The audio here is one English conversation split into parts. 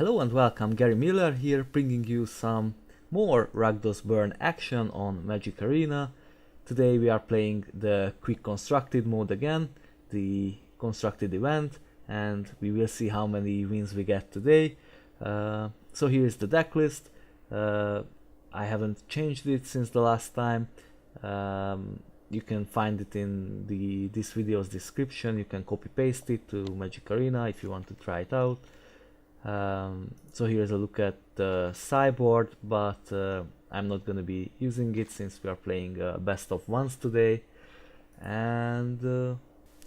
Hello and welcome, Gary Miller here, bringing you some more Rakdos burn action on Magic Arena. Today we are playing the quick constructed mode again, the constructed event, and we will see how many wins we get today. So here is the deck list. I haven't changed it since the last time. You can find it in this video's description. You can copy paste it to Magic Arena if you want to try it out. So here's a look at the sideboard, but I'm not going to be using it since we are playing best of ones today. And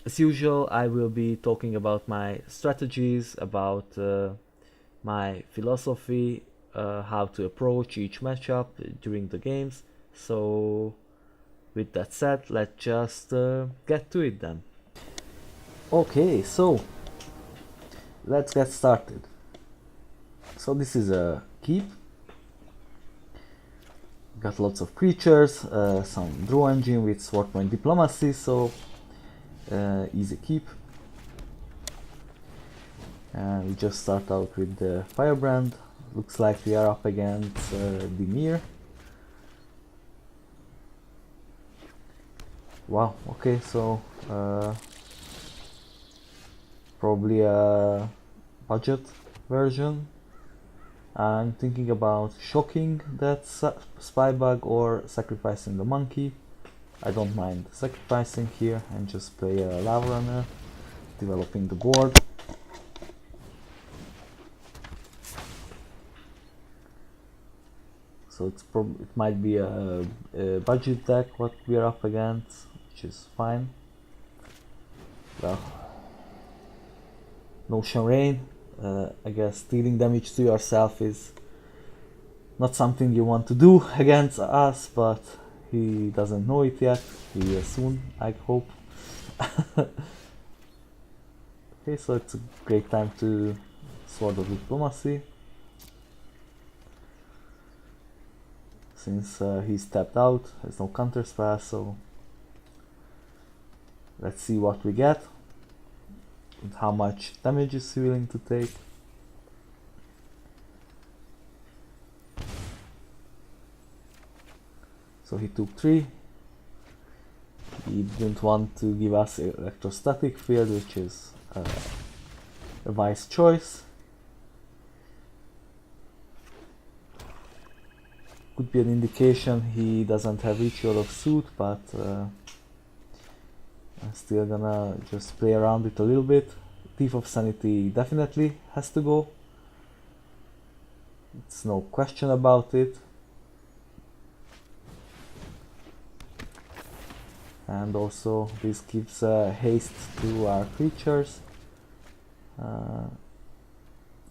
as usual, I will be talking about my strategies, about my philosophy, how to approach each matchup during the games. So with that said, let's just get to it then. Okay, so let's get started. So this is a keep. Got lots of creatures, some draw engine with sword point diplomacy, so easy keep. And we just start out with the Firebrand. Looks like we are up against Dimir. Wow, okay, so probably a budget version. I'm thinking about shocking that Spybug or sacrificing the monkey. I don't mind sacrificing here and just play a Lava Runner, developing the board. So it might be a budget deck what we are up against, which is fine. Well, Notion Rain. I guess dealing damage to yourself is not something you want to do against us, but he doesn't know it yet. He will soon, I hope. Okay, so it's a great time to Sword of Diplomacy. Since he's tapped out, there's no counter spell, so let's see what we get. And how much damage is he willing to take. So he took 3. He didn't want to give us Electrostatic Field, which is a wise choice. Could be an indication he doesn't have Ritual of Suit, but I'm still gonna just play around it a little bit. Thief of Sanity definitely has to go. It's no question about it. And also this gives haste to our creatures.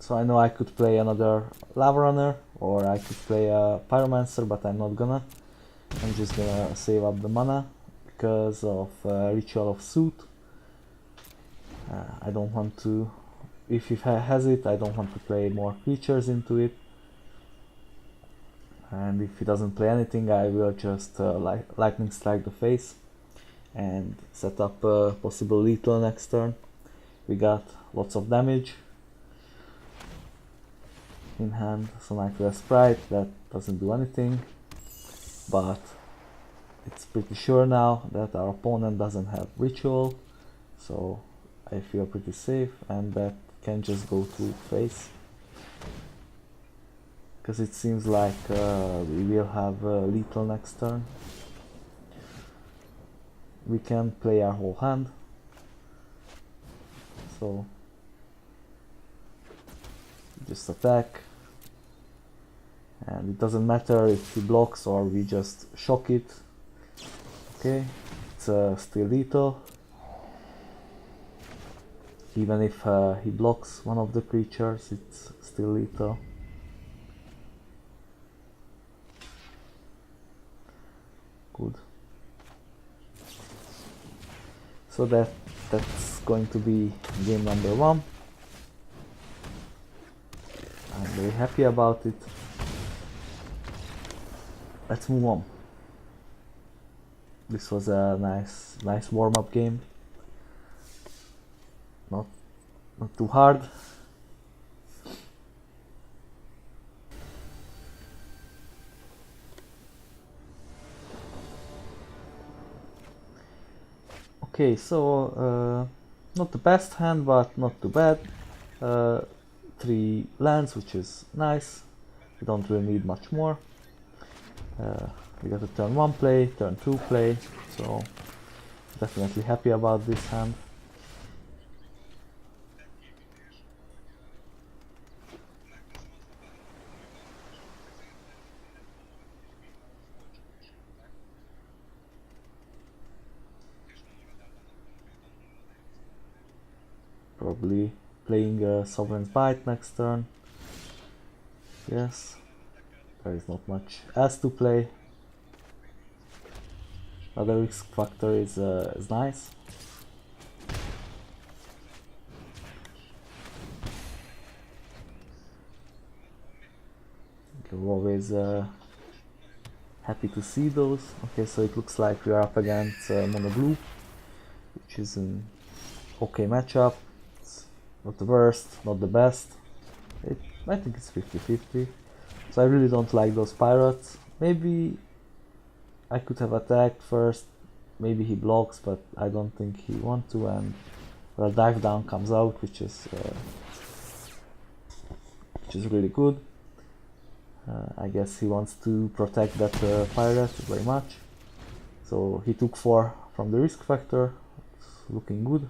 So I know I could play another Lava Runner or I could play a Pyromancer, but I'm not gonna. I'm just gonna save up the mana because of Ritual of Suit. I don't want to, if he has it, I don't want to play more creatures into it. And if he doesn't play anything, I will just Lightning Strike the face and set up a possible lethal next turn. We got lots of damage in hand, so Nightmare Sprite, that doesn't do anything, but it's pretty sure now that our opponent doesn't have Ritual, so I feel pretty safe, and that can just go to face. Because it seems like we will have lethal next turn. We can play our whole hand. So just attack. And it doesn't matter if he blocks or we just shock it. Okay, it's still lethal. Even if he blocks one of the creatures, it's still lethal. Good. So that's going to be game number 1. I'm very happy about it. Let's move on. This was a nice warm-up game. Not too hard. Okay, so not the best hand, but not too bad. 3 lands, which is nice. We don't really need much more. We got a turn 1 play, turn 2 play, so definitely happy about this hand. Probably playing a Sovereign's Bite next turn. Yes, there is not much else to play. Another risk factor is nice. You're always happy to see those. Okay, so it looks like we are up against Mono Blue, which is an okay matchup. It's not the worst, not the best. I think it's 50-50. So I really don't like those pirates. Maybe I could have attacked first. Maybe he blocks, but I don't think he wants to. And well, dive down comes out, which is really good. I guess he wants to protect that pirate very much. So he took 4 from the risk factor. It's looking good.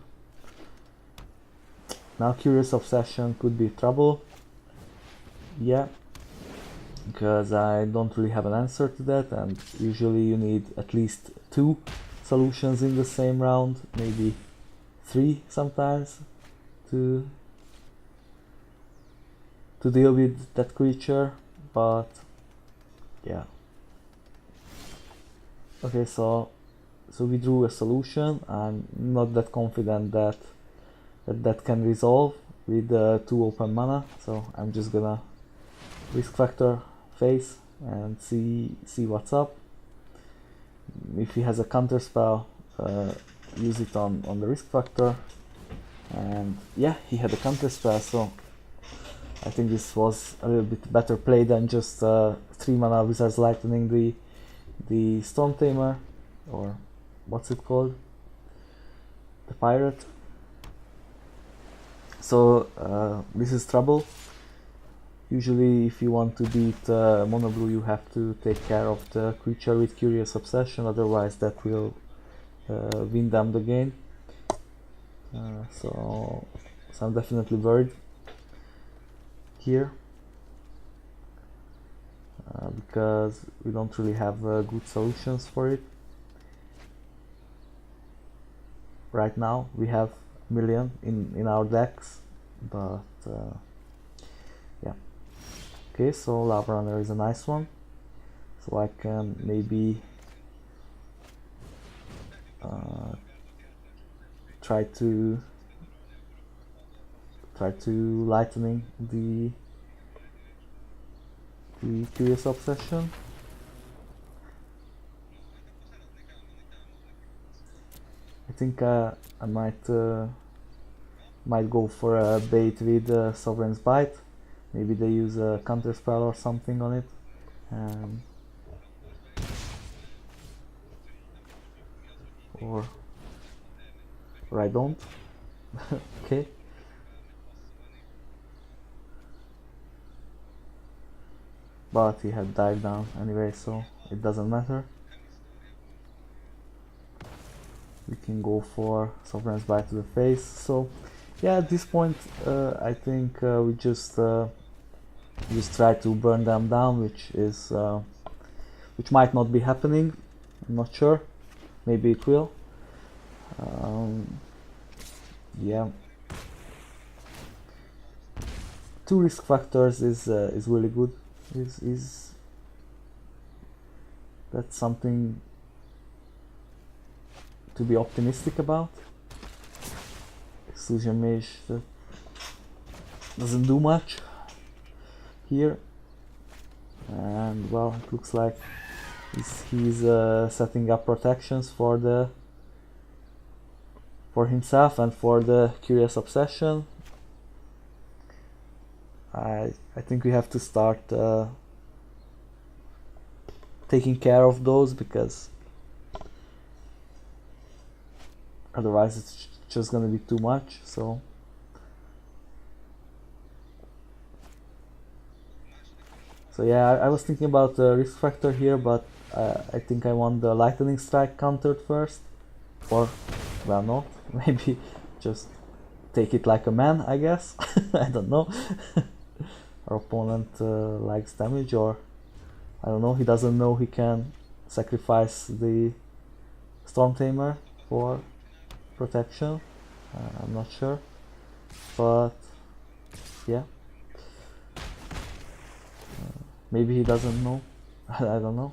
Now Curious Obsession could be trouble. Yeah, because I don't really have an answer to that, and usually you need at least 2 solutions in the same round, maybe 3 sometimes, to deal with that creature, but yeah. Okay, so we drew a solution. I'm not that confident that can resolve with 2 open mana, so I'm just gonna risk factor face and see what's up. If he has a counter spell, use it on the risk factor, and yeah, he had a counter spell, so I think this was a little bit better play than just 3 mana Wizard's Lightning the Storm Tamer, or what's it called, the pirate. So this is trouble. Usually if you want to beat Mono Blue, you have to take care of the creature with Curious Obsession, otherwise that will win them the game. So I'm definitely worried here, because we don't really have good solutions for it. Right now we have a million in our decks, but yeah. Okay, so Lavarunner is a nice one, so I can maybe try to lightning the Curious Obsession. I think I might go for a bait with Sovereign's Bite. Maybe they use a counter spell or something on it. Or I don't. Okay. But he had dive down anyway, so it doesn't matter. We can go for Sovereign's Bite to the face. So yeah, at this point I think we just try to burn them down, which might not be happening. I'm not sure. Maybe it will. Yeah. 2 risk factors is really good. That's something to be optimistic about. Exclusion Mage that doesn't do much here, and well, it looks like he's setting up protections for himself and for the Curious Obsession. I think we have to start taking care of those, because otherwise it's just gonna be too much. So yeah, I was thinking about the risk factor here, but I think I want the lightning strike countered first, or well, no, maybe just take it like a man, I guess. I don't know. Our opponent likes damage, or I don't know, he doesn't know he can sacrifice the Storm Tamer for protection. I'm not sure, but yeah, maybe he doesn't know. I don't know.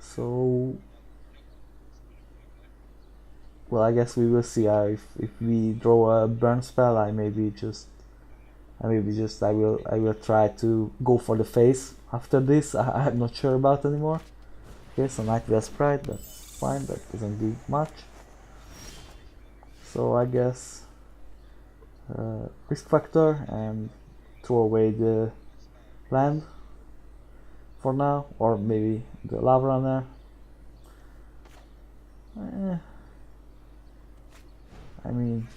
So well, I guess we will see. If we draw a burn spell, I will try to go for the face after this. I'm not sure about anymore. Okay, so Nightwear Sprite, that's fine, that doesn't do much. So I guess risk factor and throw away the land for now, or maybe the Lavarunner. I mean,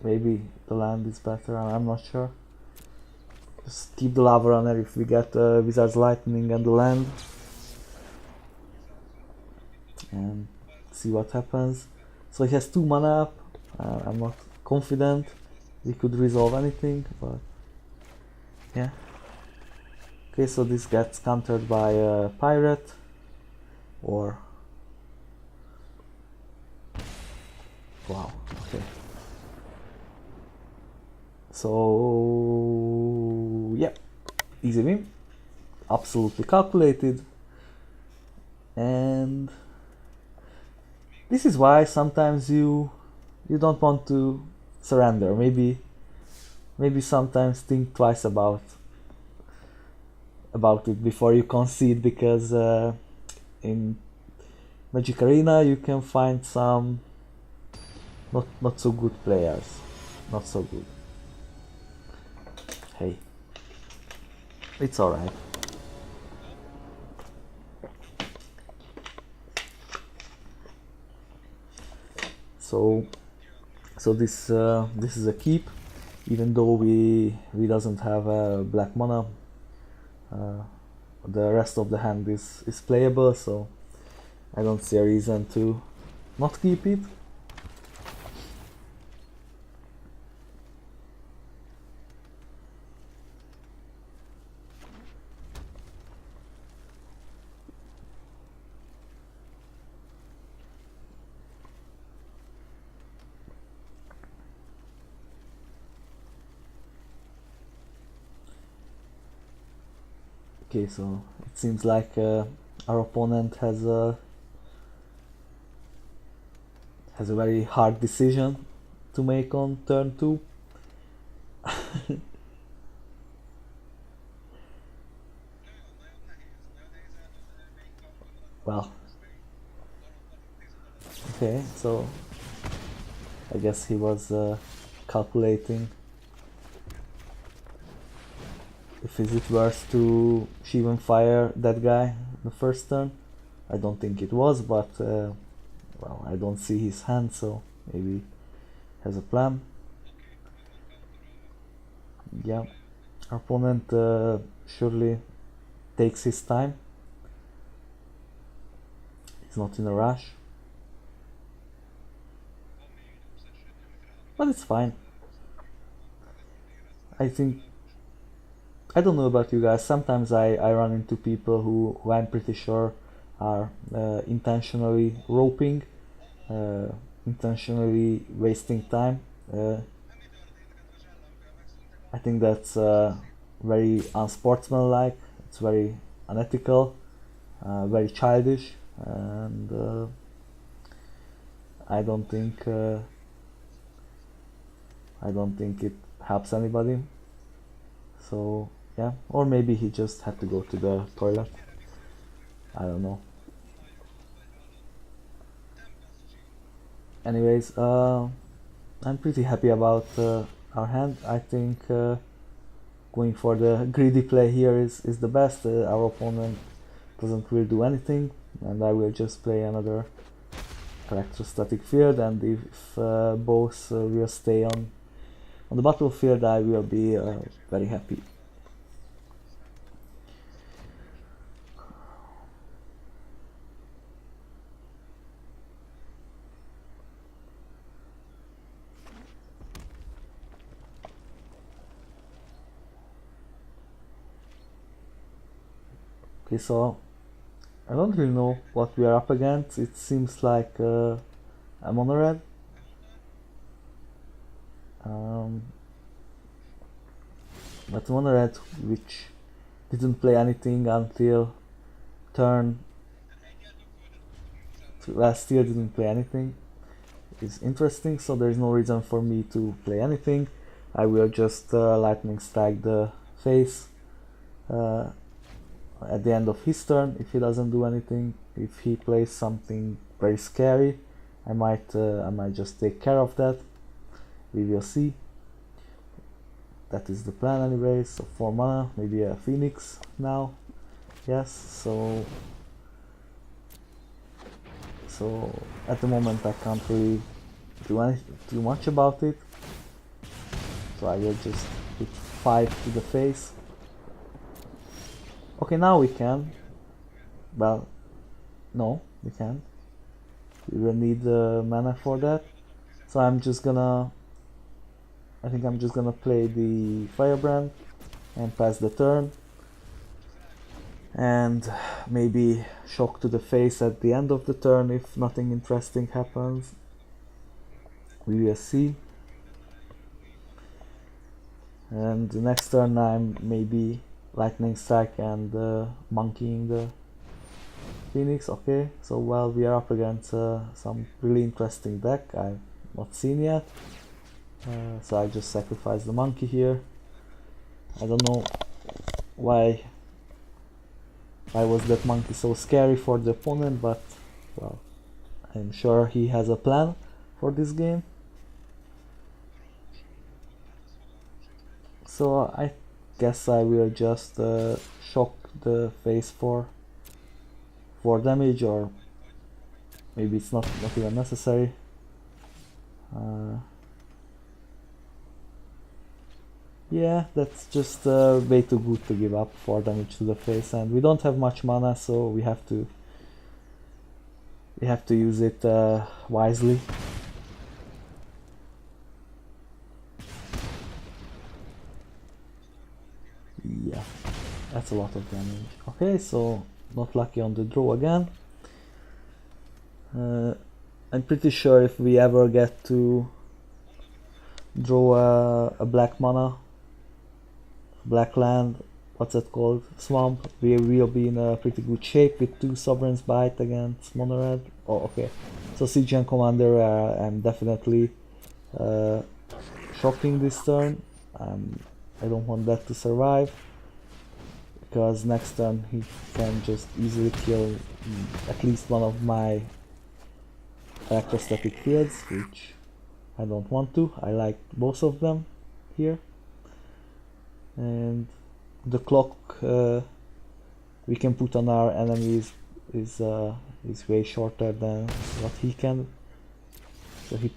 maybe the land is better, I'm not sure. Just keep the Lavarunner if we get Wizard's Lightning and the land, and see what happens. So he has 2 mana up. I'm not confident we could resolve anything, but yeah. Okay, so this gets countered by a Pirate, or wow, okay. So yeah, easy win, absolutely calculated, and this is why sometimes you don't want to surrender. Maybe sometimes think twice about it before you concede, because in Magic Arena you can find some not so good players. Not so good. Hey, it's alright. So this is a keep, even though we doesn't have a black mana. The rest of the hand is playable, so I don't see a reason to not keep it. Okay, so it seems like our opponent has a very hard decision to make on turn 2. Well, okay, so I guess he was calculating if is it worth to Shivan fire that guy the first turn. I don't think it was, but well, I don't see his hand, so maybe he has a plan. Yeah, our opponent surely takes his time. He's not in a rush, but it's fine. I think, I don't know about you guys, sometimes I run into people who I'm pretty sure are intentionally roping, intentionally wasting time. I think that's very unsportsmanlike, it's very unethical, very childish, and I don't think it helps anybody. So yeah, or maybe he just had to go to the toilet. I don't know. Anyways, I'm pretty happy about our hand. I think going for the greedy play here is the best. Our opponent doesn't really do anything, and I will just play another Electrostatic Field, and if both will stay on the battlefield, I will be very happy. Okay, so I don't really know what we are up against. It seems like a mono red. But mono red which didn't play anything until turn, well, still didn't play anything, is interesting, so there is no reason for me to play anything. I will just lightning strike the face at the end of his turn if he doesn't do anything. If he plays something very scary, I might just take care of that. We will see. That is the plan anyway. So 4 mana, maybe a Phoenix now. Yes, so at the moment I can't really do too much about it. So I will just hit 5 to the face. Okay, now we can. Well, no, we can't. We will need mana for that. So I think I'm just gonna play the Firebrand and pass the turn. And maybe shock to the face at the end of the turn if nothing interesting happens. We will see. And the next turn I'm maybe lightning strike and monkeying the Phoenix. Okay, so well, we are up against some really interesting deck I've not seen yet. So I just sacrifice the monkey here. I don't know why was that monkey so scary for the opponent, but well, I'm sure he has a plan for this game. So I guess I will just shock the face for 4 damage, or maybe it's not even necessary. Yeah, that's just way too good to give up 4 damage to the face, and we don't have much mana, so we have to use it wisely. Yeah, that's a lot of damage. Okay, so not lucky on the draw again. I'm pretty sure if we ever get to draw a black mana, black land, what's it called, swamp, we will be in a pretty good shape with 2 Sovereign's Bite against mono red. Oh, okay, so Siege and Commander, I'm definitely shocking this turn. I don't want that to survive, because next turn he can just easily kill at least one of my Electrostatic Fields, which I don't want to. I like both of them here. And the clock we can put on our enemies is way shorter than what he can. So he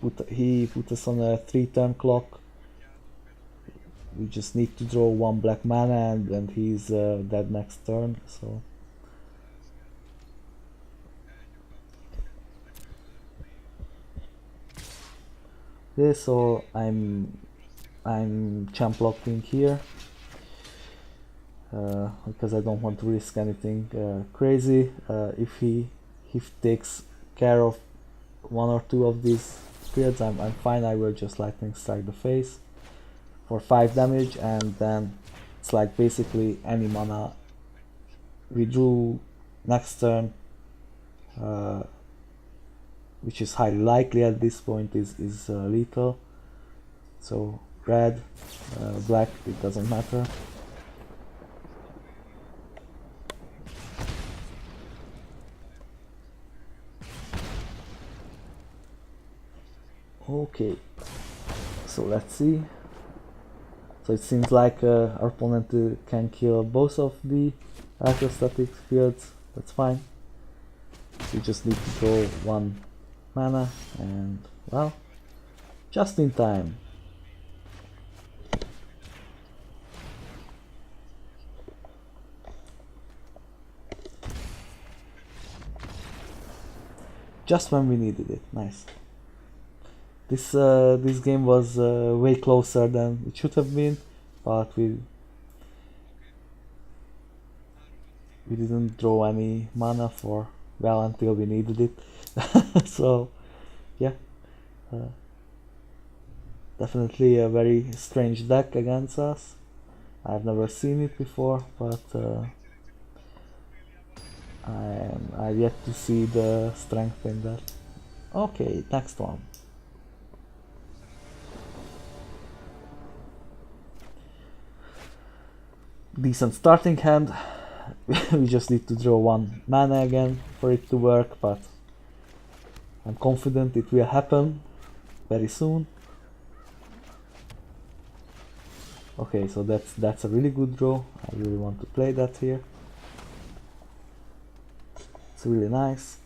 put us on a 3-turn clock. We just need to draw 1 black mana, and he's dead next turn. So okay, so I'm champ locking here because I don't want to risk anything crazy. If he takes care of 1 or 2 of these fields, I'm fine. I will just lightning strike the face for 5 damage, and then it's like basically any mana we drew next turn, which is highly likely at this point, is lethal. So red, black, it doesn't matter. Okay, so let's see. So it seems like our opponent can kill both of the Electrostatic Fields. That's fine. We just need to draw 1 mana and, well, just in time. Just when we needed it. Nice. This game was way closer than it should have been, but we didn't draw any mana for, well, until we needed it. So yeah, definitely a very strange deck against us. I've never seen it before, but I've yet to see the strength in that. Okay, next one. Decent starting hand. We just need to draw 1 mana again for it to work, but I'm confident it will happen very soon. Okay, so that's a really good draw. I really want to play that here. It's really nice.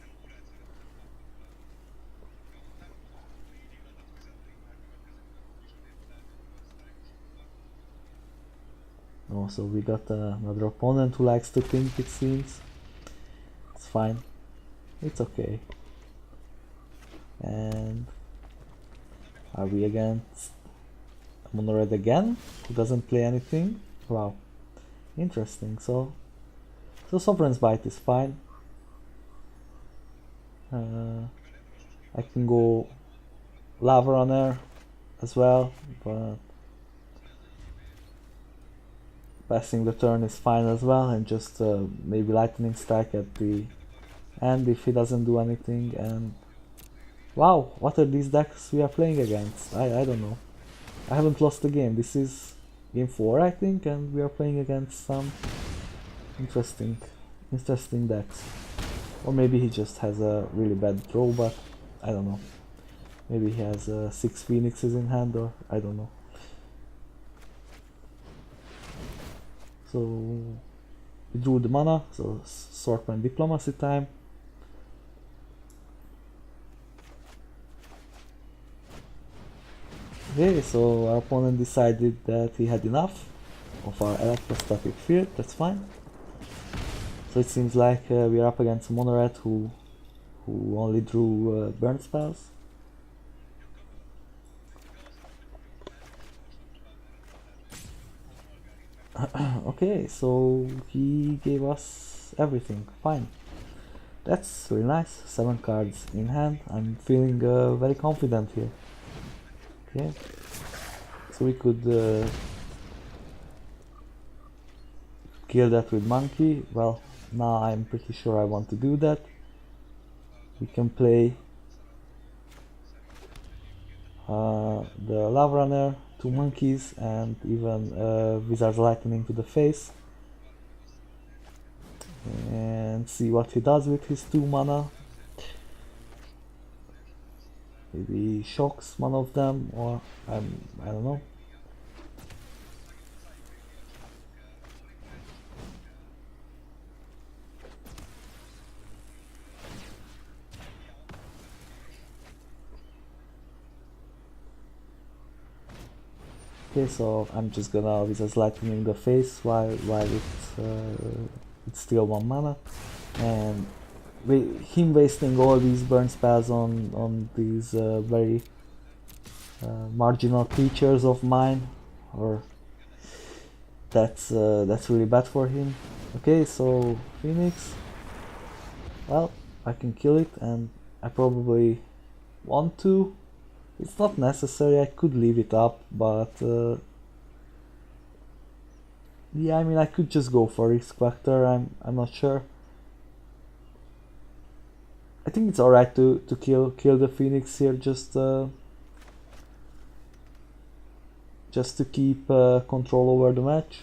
Also, we got another opponent who likes to think, it seems. It's fine. It's okay. And are we against Mono Red again? Who doesn't play anything? Wow. Interesting. So Sovereign's Bite is fine. I can go Lavarunner as well, but passing the turn is fine as well, and just maybe Lightning Strike at the end if he doesn't do anything. And wow, what are these decks we are playing against? I don't know. I haven't lost the game. This is game 4, I think, and we are playing against some interesting decks. Or maybe he just has a really bad draw, but I don't know. Maybe he has 6 Phoenixes in hand, or I don't know. So we drew the mana, so Swordman Diplomacy time. Okay, so our opponent decided that he had enough of our Electrostatic Field. That's fine. So it seems like we are up against a Mono Red who only drew burn spells. Okay, so he gave us everything. Fine. That's really nice. 7 cards in hand. I'm feeling very confident here. Okay, so we could kill that with Monkey. Well, now I'm pretty sure I want to do that. We can play the Lavarunner, 2 monkeys, and even Wizard's Lightning to the face, and see what he does with his 2 mana. Maybe he shocks one of them, or I don't know. Okay, so I'm just gonna Wizard's Lightning in the face while it's still 1 mana, and him wasting all these burn spells on these very marginal creatures of mine, or that's really bad for him. Okay, so Phoenix. Well, I can kill it, and I probably want to. It's not necessary, I could leave it up, but yeah, I mean, I could just go for Risk Factor. I'm not sure. I think it's alright to kill the Phoenix here, just to keep control over the match.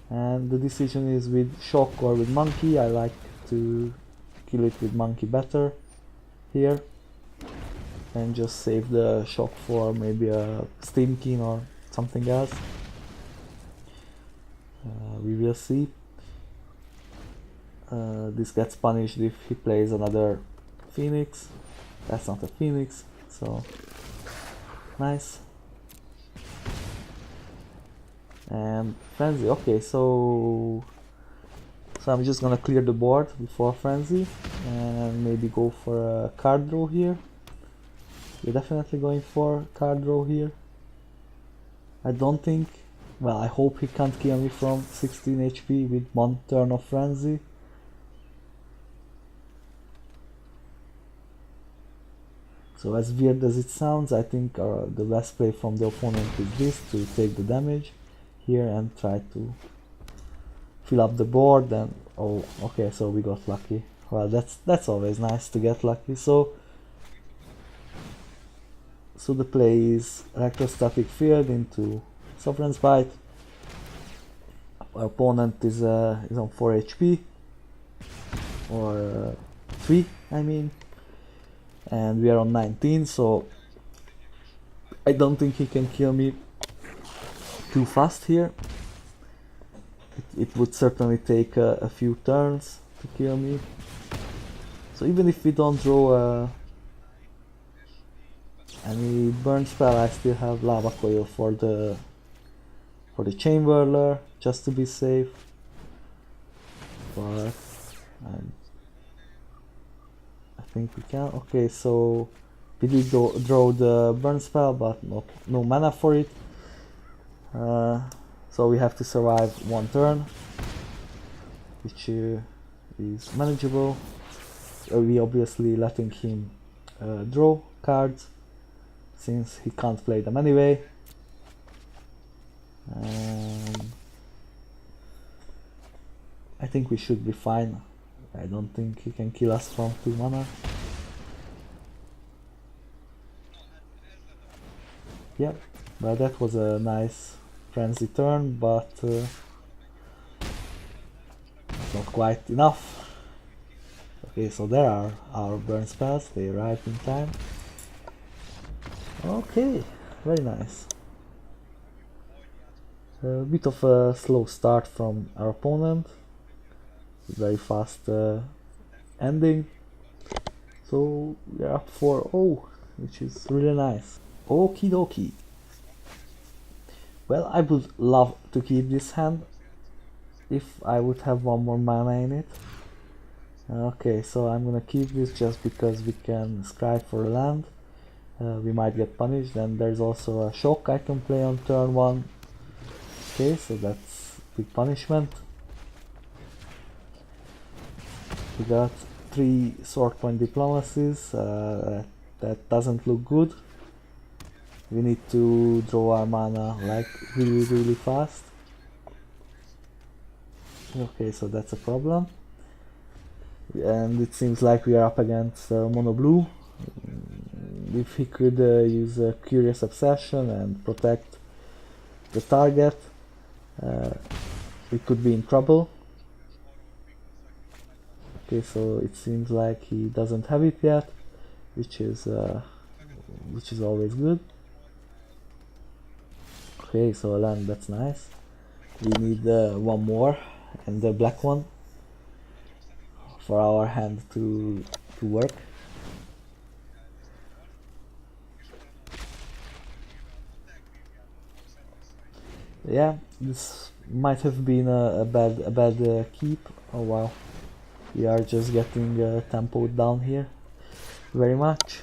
And the decision is with Shock or with Monkey. I like to kill it with Monkey better here, and just save the Shock for maybe a Steam King or something else. We will see. This gets punished if he plays another Phoenix. That's not a Phoenix, so nice. And Frenzy, okay, so I'm just gonna clear the board before Frenzy and maybe go for a card draw here. We're definitely going for card draw here. I don't think, well, I hope he can't kill me from 16 HP with one turn of Frenzy. So as weird as it sounds, I think the best play from the opponent is this, to take the damage here and try to fill up the board. And oh, okay, so we got lucky. Well, that's always nice to get lucky. So the play is Electrostatic Field into Sovereign's Bite. Our opponent is on 4 HP, or 3 I mean, and we are on 19, so I don't think he can kill me too fast here. It would certainly take a few turns to kill me. So even if we don't draw any burn spell, I still have Lava Coil for the Chainwhirler, just to be safe. But I think we can. Okay, so we did draw the burn spell, but no mana for it. So we have to survive one turn, which is manageable. We obviously letting him draw cards, since he can't play them anyway. I think we should be fine. I don't think he can kill us from 2 mana. Yep, well, that was a nice Frenzy turn, but not quite enough. Okay, so there are our burn spells, they arrived in time. Okay, very nice. A bit of a slow start from our opponent, very fast ending. So we are up 4-0, which is really nice. Okie dokie. Well, I would love to keep this hand if I would have one more mana in it. Okay, so I'm gonna keep this just because we can scry for a land. We might get punished, and there's also a shock I can play on turn 1. Okay, so that's big punishment. We got 3 sword point diplomacies. That doesn't look good. We need to draw our mana like really fast. Okay, so that's a problem. And it seems like we are up against mono blue. If he could use a Curious Obsession and protect the target, we could be in trouble. Okay, so it seems like he doesn't have it yet, which is always good. Okay, so a land, that's nice. We need one more, and the black one, for our hand to work. Yeah, this might have been a bad keep. Oh wow, we are just getting tempoed down here very much.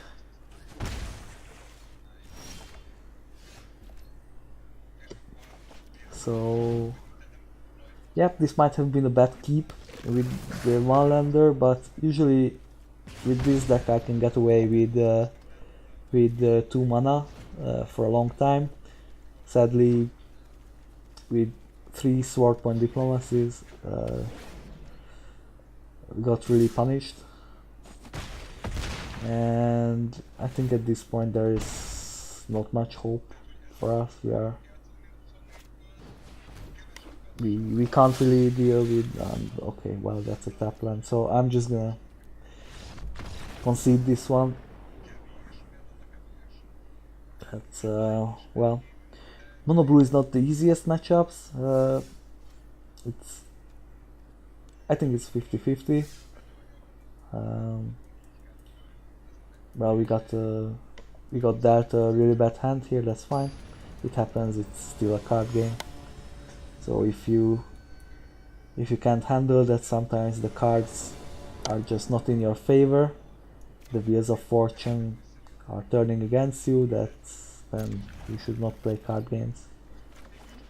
So yep, this might have been a bad keep with the one lander, but usually with this deck I can get away with 2 mana for a long time. Sadly, with 3 sword point diplomacies, got really punished, and I think at this point there is not much hope for us. We can't really deal with okay, well, that's a tap land, so I'm just gonna concede this one. That's well, Mono blue is not the easiest matchups. I think it's 50-50. Well, we got dealt a really bad hand here. That's fine. It happens. It's still a card game. So if you can't handle that, sometimes the cards are just not in your favor. The wheels of fortune are turning against you. That's when you should not play card games.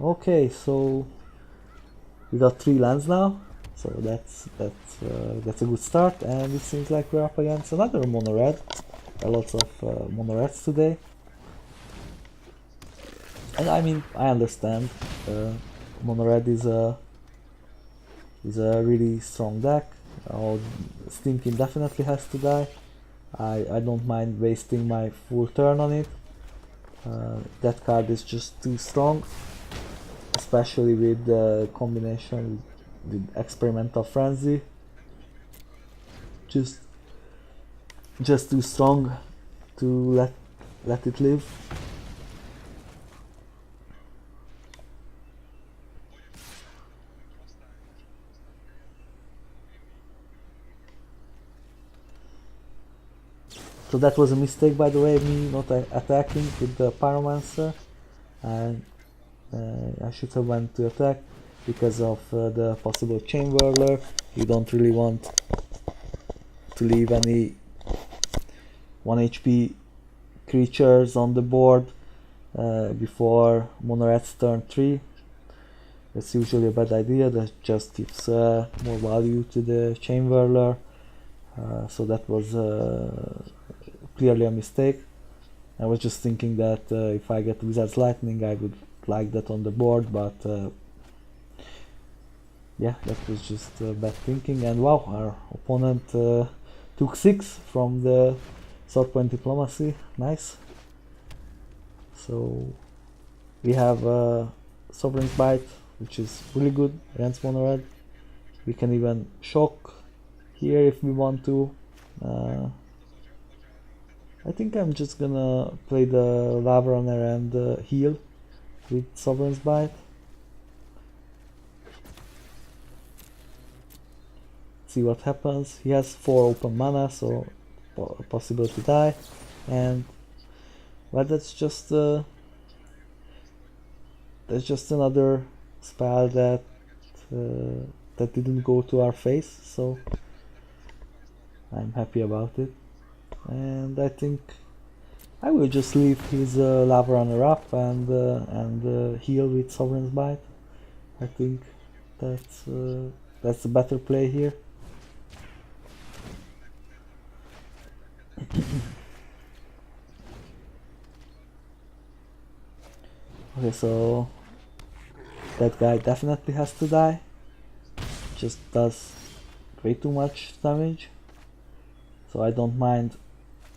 Okay, so we got 3 lands now. So that's a good start, and it seems like we're up against another mono red. Lots of mono reds today, and I mean I understand. Mono red is a really strong deck. Steam Team definitely has to die. I don't mind wasting my full turn on it. That card is just too strong, especially with the combination with Experimental Frenzy. Just too strong to let it live. So that was a mistake, by the way, me not attacking with the Pyromancer. And I should have went to attack because of the possible Chainwhirler. You don't really want to leave any 1 HP creatures on the board before mono red's turn 3. That's usually a bad idea. That just gives more value to the Chainwhirler. So that was clearly a mistake. I was just thinking that if I get Wizard's Lightning, I would like that on the board, but yeah, that was just bad thinking. And wow, our opponent took 6 from the Sword Point Diplomacy. Nice. So we have Sovereign's Bite, which is really good against mono red. We can even shock here if we want to. I think I'm just gonna play the Lavarunner and heal with Sovereign's Bite. See what happens. He has 4 open mana, so possible to die. And well, that's just another spell that that didn't go to our face, so I'm happy about it. And I think I will just leave his Lavarunner up and heal with Sovereign's Bite. I think that's a better play here. Okay, so that guy definitely has to die. Just does way too much damage. So I don't mind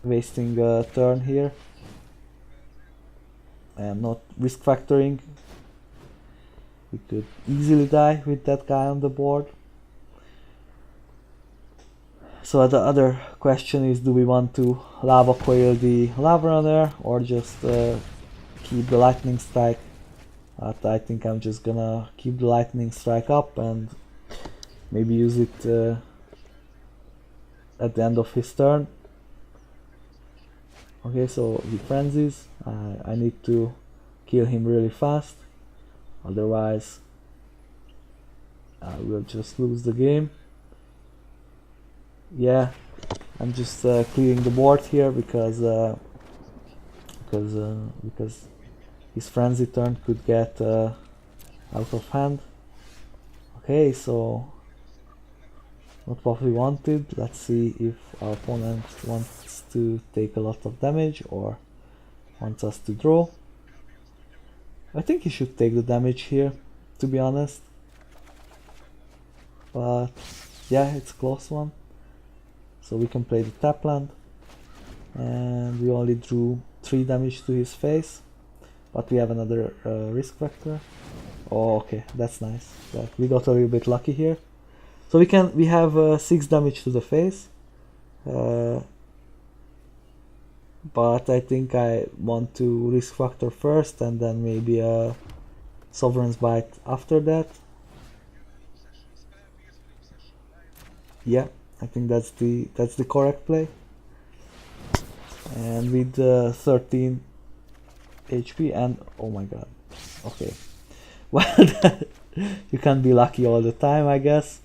wasting a turn here. I am not risk factoring. We could easily die with that guy on the board. So the other question is, do we want to Lava Coil the Lavarunner or just keep the Lightning Strike? But I think I'm just gonna keep the Lightning Strike up and maybe use it at the end of his turn. Okay, so he frenzies. I need to kill him really fast, otherwise I will just lose the game. Yeah, I'm just clearing the board here because his frenzy turn could get out of hand. Okay, so not what we wanted. Let's see if our opponent wants to take a lot of damage or wants us to draw. I think he should take the damage here, to be honest. But yeah, it's a close one. So we can play the tap land. And we only drew 3 damage to his face. But we have another risk factor. Oh, okay, that's nice. We got a little bit lucky here. So we have 6 damage to the face. but I think I want to risk factor first and then maybe a Sovereign's Bite after that. Yeah, I think that's the correct play. And with 13 HP and oh my god. Okay. Well, you can't be lucky all the time, I guess.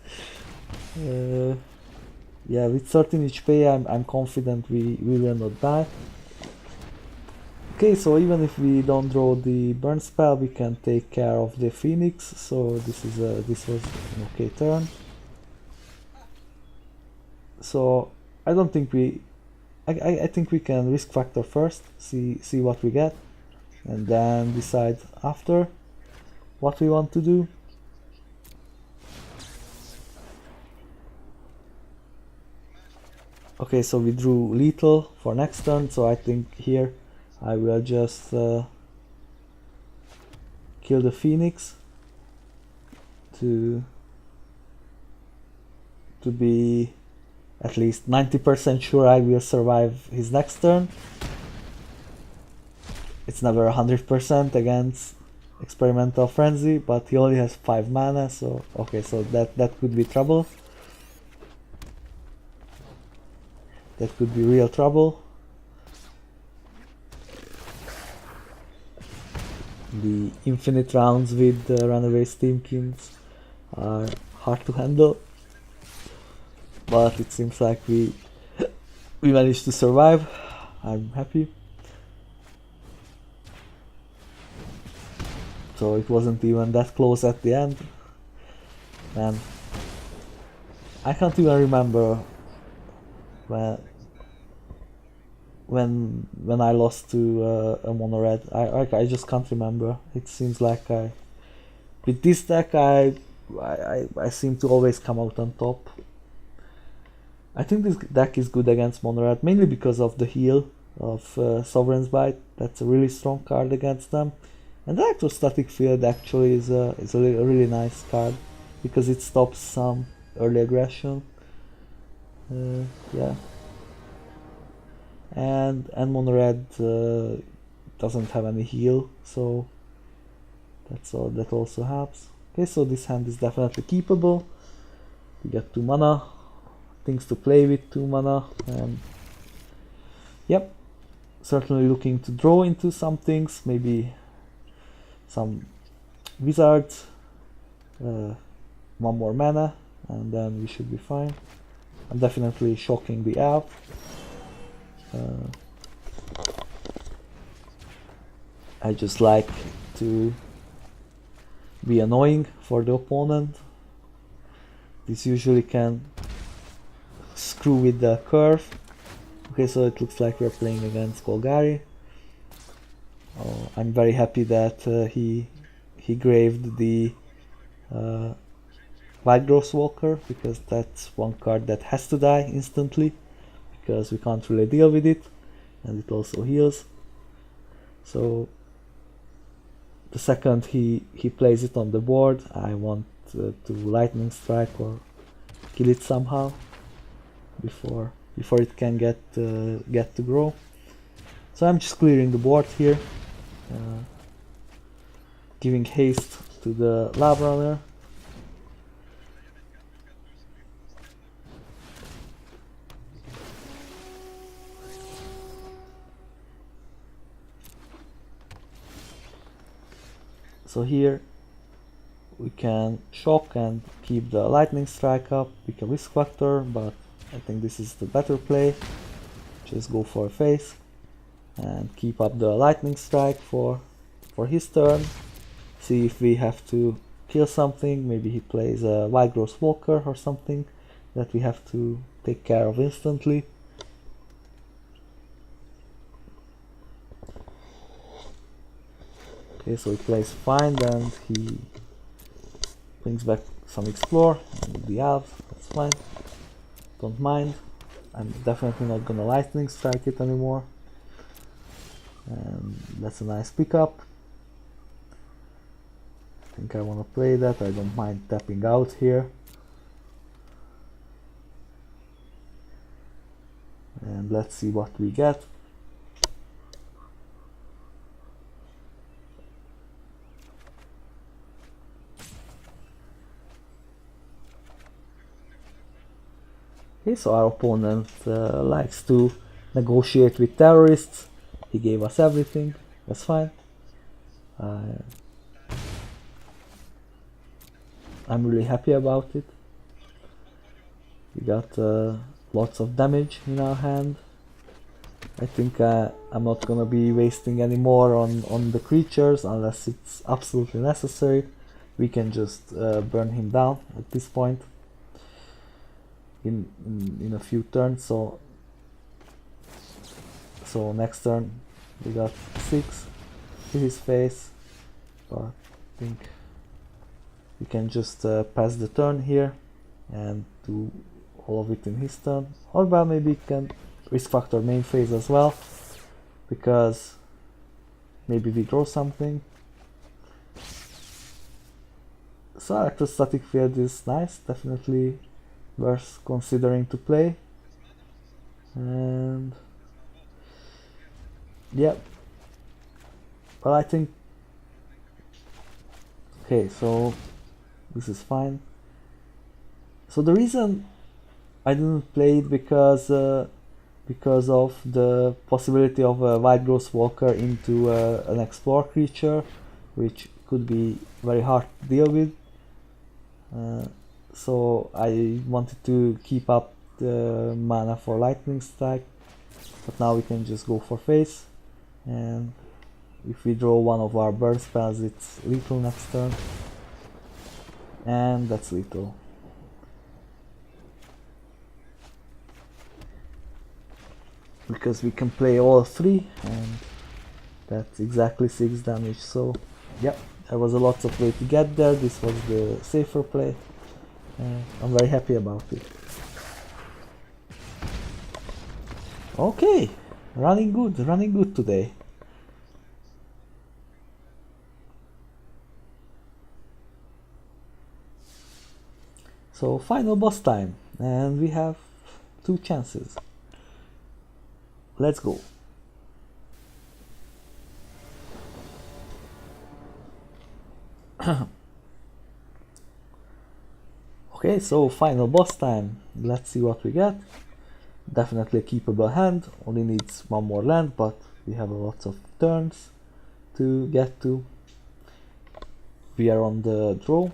Yeah, with 13 HP, I'm confident we will not die. Okay, so even if we don't draw the burn spell, we can take care of the Phoenix. So this was an okay turn. So I don't think I think we can risk factor first, see what we get, and then decide after what we want to do. Okay, so we drew lethal for next turn, so I think here I will just kill the Phoenix to be at least 90% sure I will survive his next turn. It's never 100% against Experimental Frenzy, but he only has 5 mana, so okay, so that could be trouble. That could be real trouble. The infinite rounds with the Runaway Steamkins are hard to handle, but it seems like we managed to survive. I'm happy. So it wasn't even that close at the end, and I can't even remember when I lost to a mono red. I just can't remember. It seems like with this deck I seem to always come out on top. I think this deck is good against mono red mainly because of the heal of Sovereign's Bite. That's a really strong card against them. And the Electrostatic Field actually is a really nice card because it stops some early aggression. Yeah. And mono red doesn't have any heal, so that also helps. Okay, so this hand is definitely keepable. We get 2 mana, things to play with 2 mana, and yep, certainly looking to draw into some things, maybe some wizards, 1 more mana, and then we should be fine. I'm definitely shocking the elf. I just like to be annoying for the opponent. This usually can screw with the curve. Okay, so it looks like we're playing against Golgari. I'm very happy that he graved the White Walker, because that's one card that has to die instantly, because we can't really deal with it, and it also heals. So the second he plays it on the board, I want to lightning strike or kill it somehow before it can get to grow. So I'm just clearing the board here, giving haste to the Lavarunner. So here we can shock and keep the lightning strike up, pick a risk factor, but I think this is the better play. Just go for a face and keep up the lightning strike for his turn. See if we have to kill something. Maybe he plays a White Walker or something that we have to take care of instantly. Okay, so he plays Find and he brings back some Explore and the Elves. That's fine. Don't mind. I'm definitely not gonna lightning strike it anymore. And that's a nice pickup. I think I wanna play that. I don't mind tapping out here. And let's see what we get. Okay, so our opponent likes to negotiate with terrorists. He gave us everything, that's fine. I'm really happy about it. We got lots of damage in our hand. I think I'm not gonna be wasting any more on the creatures unless it's absolutely necessary. We can just burn him down at this point in a few turns. So next turn we got 6 to his face, but I think we can just pass the turn here and do all of it in his turn. Or well, maybe we can risk factor main phase as well, because maybe we draw something. So Electrostatic Field is nice, definitely worth considering to play. And yeah, well, I think okay, so this is fine. So the reason I didn't play it because of the possibility of a White Ghost Walker into an Explore creature, which could be very hard to deal with. So I wanted to keep up the mana for Lightning Strike, but now we can just go for face, and if we draw one of our burn spells, it's lethal next turn, and that's lethal. Because we can play all 3, and that's exactly 6 damage. So yeah, there was a lot of way to get there. This was the safer play. I'm very happy about it. Okay, running good today. So final boss time, and we have 2 chances. Let's go. Okay, so final boss time. Let's see what we get. Definitely a keepable hand, only needs 1 more land, but we have lots of turns to get to. We are on the draw.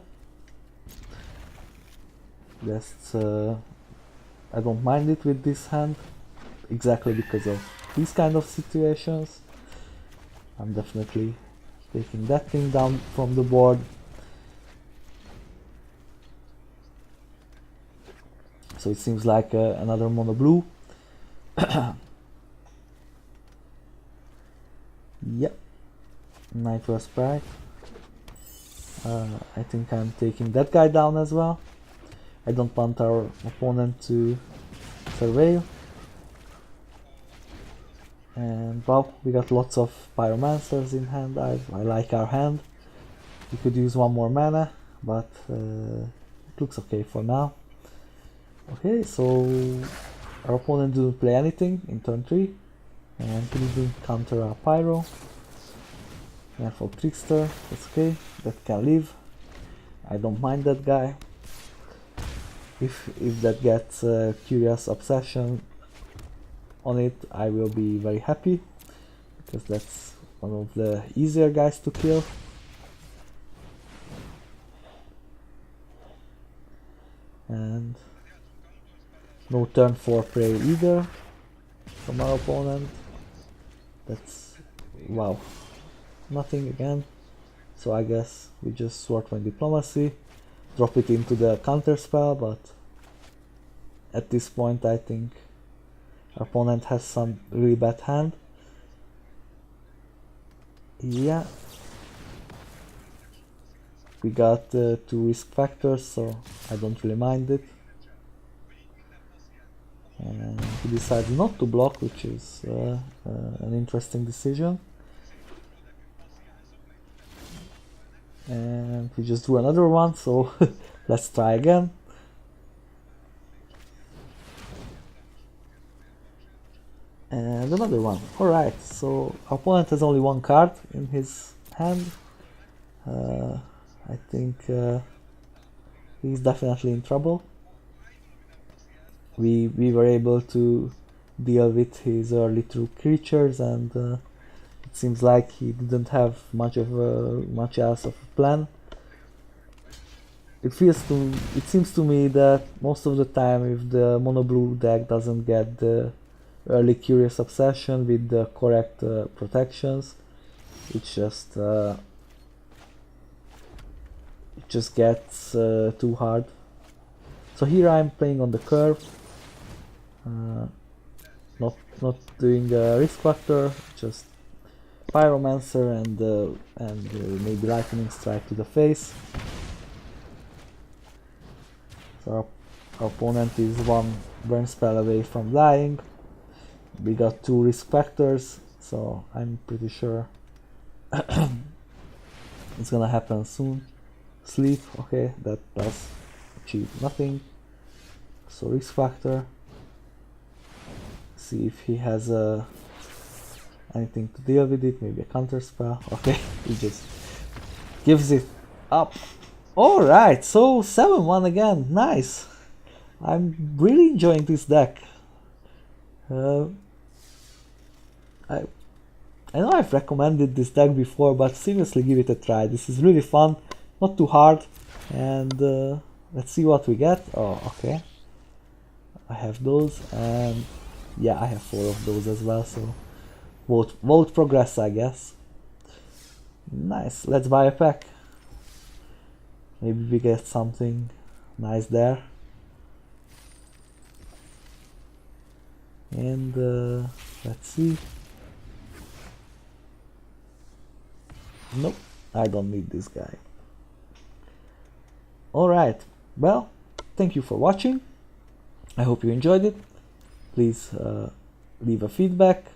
Just I don't mind it with this hand, exactly because of these kind of situations. I'm definitely taking that thing down from the board. So it seems like another mono blue. Yep, Nitro Sprite. I think I'm taking that guy down as well. I don't want our opponent to surveil. And well, we got lots of Pyromancers in hand. I like our hand. We could use 1 more mana, but it looks okay for now. Okay, so our opponent didn't play anything in turn 3, and he didn't counter our Pyro. And for Trickster, that's okay, that can live. I don't mind that guy. If that gets Curious Obsession on it, I will be very happy, because that's one of the easier guys to kill. And no turn 4 prey either from our opponent. That's wow, nothing again. So I guess we just Swordwind Diplomacy, drop it into the counter spell, but at this point I think our opponent has some really bad hand. Yeah, we got 2 risk factors, so I don't really mind it. And he decides not to block, which is an interesting decision. And we just do another one, so let's try again. And another one. Alright, so our opponent has only 1 card in his hand. I think he's definitely in trouble. we were able to deal with his early 2 creatures, and it seems like he didn't have much else of a plan. It seems to me that most of the time, if the mono blue deck doesn't get the early Curious Obsession with the correct protections, it just gets too hard. So here I'm playing on the curve, not doing a risk factor, just Pyromancer and maybe Lightning Strike to the face. So our opponent is 1 burn spell away from dying. We got 2 risk factors, so I'm pretty sure it's gonna happen soon. Sleep, okay, that does achieve nothing. So risk factor. See if he has anything to deal with it, maybe a counter spell. Okay, he just gives it up. Alright, so 7-1 again, nice. I'm really enjoying this deck. I know I've recommended this deck before, but seriously give it a try. This is really fun, not too hard, and let's see what we get. Oh, okay. I have those, and yeah, I have 4 of those as well, so vote progress, I guess. Nice, let's buy a pack. Maybe we get something nice there. And let's see. Nope, I don't need this guy. Alright, well, thank you for watching. I hope you enjoyed it. Please leave a feedback,